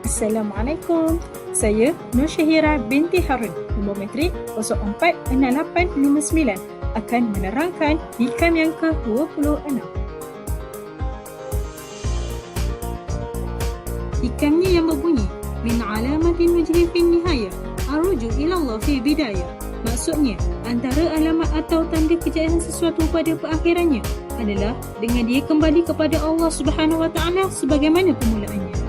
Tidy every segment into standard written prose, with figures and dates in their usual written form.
Assalamualaikum. Saya Nur Syahira binti Harun, nombor matrik 046859 akan menerangkan hikam yang ke-26. Hikamnya yang berbunyi, min alamatin wajhi fin nihayah, arruju ilallah fi bidayah. Maksudnya, antara alamat atau tanda kejayaan sesuatu pada perakhirannya adalah dengan dia kembali kepada Allah Subhanahu Wa Taala sebagaimana permulaannya.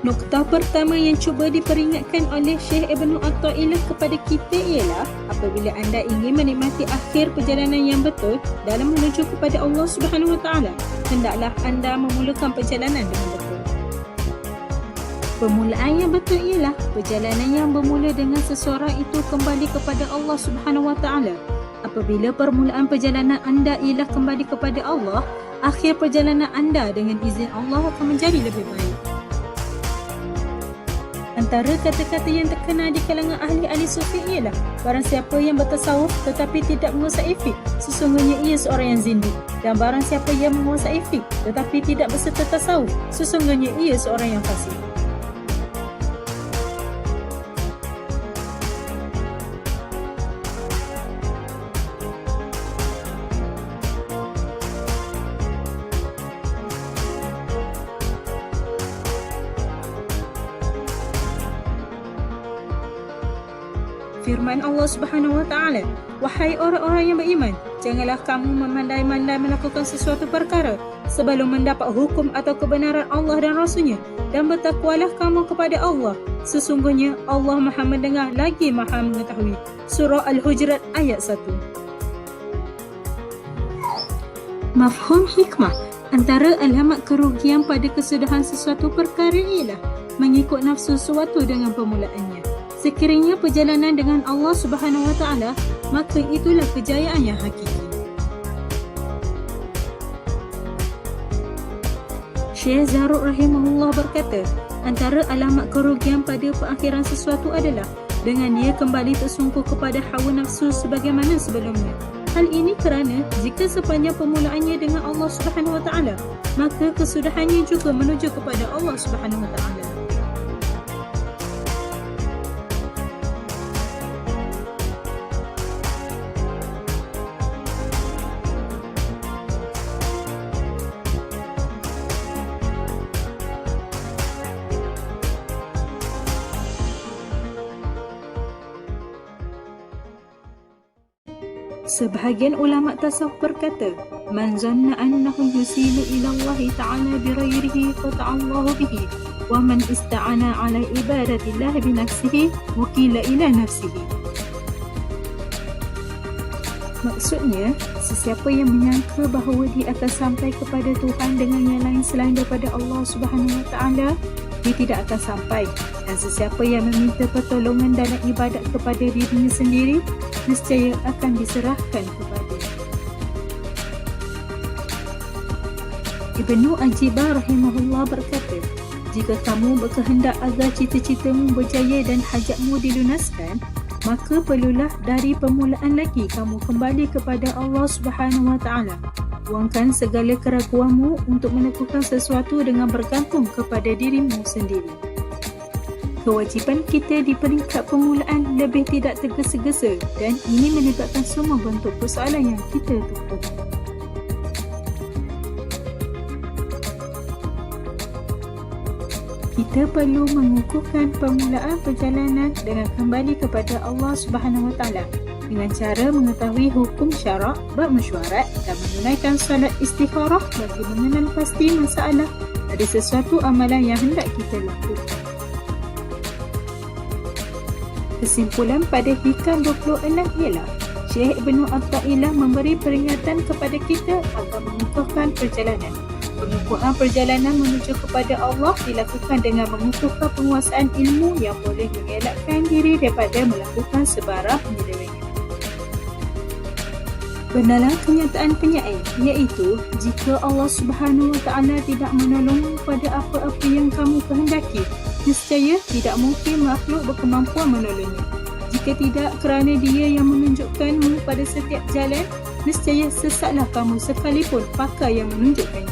Nokta pertama yang cuba diperingatkan oleh Syekh Ibnu Athaillah kepada kita ialah apabila anda ingin menikmati akhir perjalanan yang betul dalam menuju kepada Allah Subhanahu Wa Taala, hendaklah anda memulakan perjalanan dengan betul. Permulaan yang betul ialah perjalanan yang bermula dengan seseorang itu kembali kepada Allah Subhanahu Wa Taala. Apabila permulaan perjalanan anda ialah kembali kepada Allah, akhir perjalanan anda dengan izin Allah akan menjadi lebih baik. Antara kata-kata yang terkenal di kalangan ahli-ahli sufi ialah barang siapa yang bertasawuf tetapi tidak menguasai fiqh, sesungguhnya ia seorang yang zindik, dan barang siapa yang menguasai fiqh tetapi tidak berserta tasawuf, sesungguhnya ia seorang yang fasik. Firman Allah Subhanahu Wa Taala, wahai orang-orang yang beriman, janganlah kamu memandai-mandai melakukan sesuatu perkara sebelum mendapat hukum atau kebenaran Allah dan Rasulnya, dan bertakwalah kamu kepada Allah. Sesungguhnya Allah Maha mendengar lagi Maha mengetahui. Surah Al-Hujurat ayat 1. Mafhum hikmah. Antara alamat kerugian pada kesudahan sesuatu perkara ialah mengikut nafsu sesuatu dengan permulaannya. Sekiranya perjalanan dengan Allah Subhanahu Wa Taala, maka itulah kejayaan yang hakiki. Syekh Zarruq rahimahullah berkata, antara alamat kerugian pada perakhiran sesuatu adalah dengan dia kembali tersungkur kepada hawa nafsu sebagaimana sebelumnya. Hal ini kerana jika sepanjang permulaannya dengan Allah Subhanahu Wa Taala, maka kesudahannya juga menuju kepada Allah Subhanahu Wa Taala. Sebahagian ulama tasawuf berkata, man zanna annahu yusilu ila Allah Ta'ala bi ghairihi fata'allahu bihi, wa man ista'ana ala ibadatillah bi nafsihi wukila ila nafsihi. Maksudnya, sesiapa yang menyangka bahawa dia akan sampai kepada Tuhan dengan yang lain selain daripada Allah Subhanahu Wa Taala, dia tidak akan sampai. Dan sesiapa yang meminta pertolongan dalam ibadat kepada dirinya sendiri, nescaya akan diserahkan kepada. Ibnu Ajibah rahimahullah berkata, jika kamu berkehendak agar cita-citamu berjaya dan hajatmu dilunaskan, maka perlulah dari permulaan lagi kamu kembali kepada Allah Subhanahu Wa Taala. Buangkan segala keraguanmu untuk melakukan sesuatu dengan bergantung kepada dirimu sendiri. Kewajipan kita di peringkat permulaan lebih tidak tergesa-gesa, dan ini melibatkan semua bentuk persoalan yang kita tutup. Kita perlu mengukuhkan permulaan perjalanan dengan kembali kepada Allah Subhanahu Wa Taala dengan cara mengetahui hukum syarak, bab mesyuarat dan menunaikan solat istikharah bagi mengenal pasti masalah ada sesuatu amalan yang hendak kita lakukan. Kesimpulan pada hikam 26 ialah Syekh Ibnu Athaillah memberi peringatan kepada kita agar mengukuhkan perjalanan. Pengukuhan perjalanan menuju kepada Allah dilakukan dengan mengukuhkan penguasaan ilmu yang boleh mengelakkan diri daripada melakukan sebarang penyelewengan. Benarlah kenyataan penyair, iaitu jika Allah Subhanahu Wa Taala tidak menolongmu pada apa-apa yang kamu kehendaki, nescaya tidak mungkin makhluk berkemampuan menolongnya. Jika tidak kerana Dia yang menunjukkanmu pada setiap jalan, nescaya sesatlah kamu sekalipun pakar yang menunjukkannya.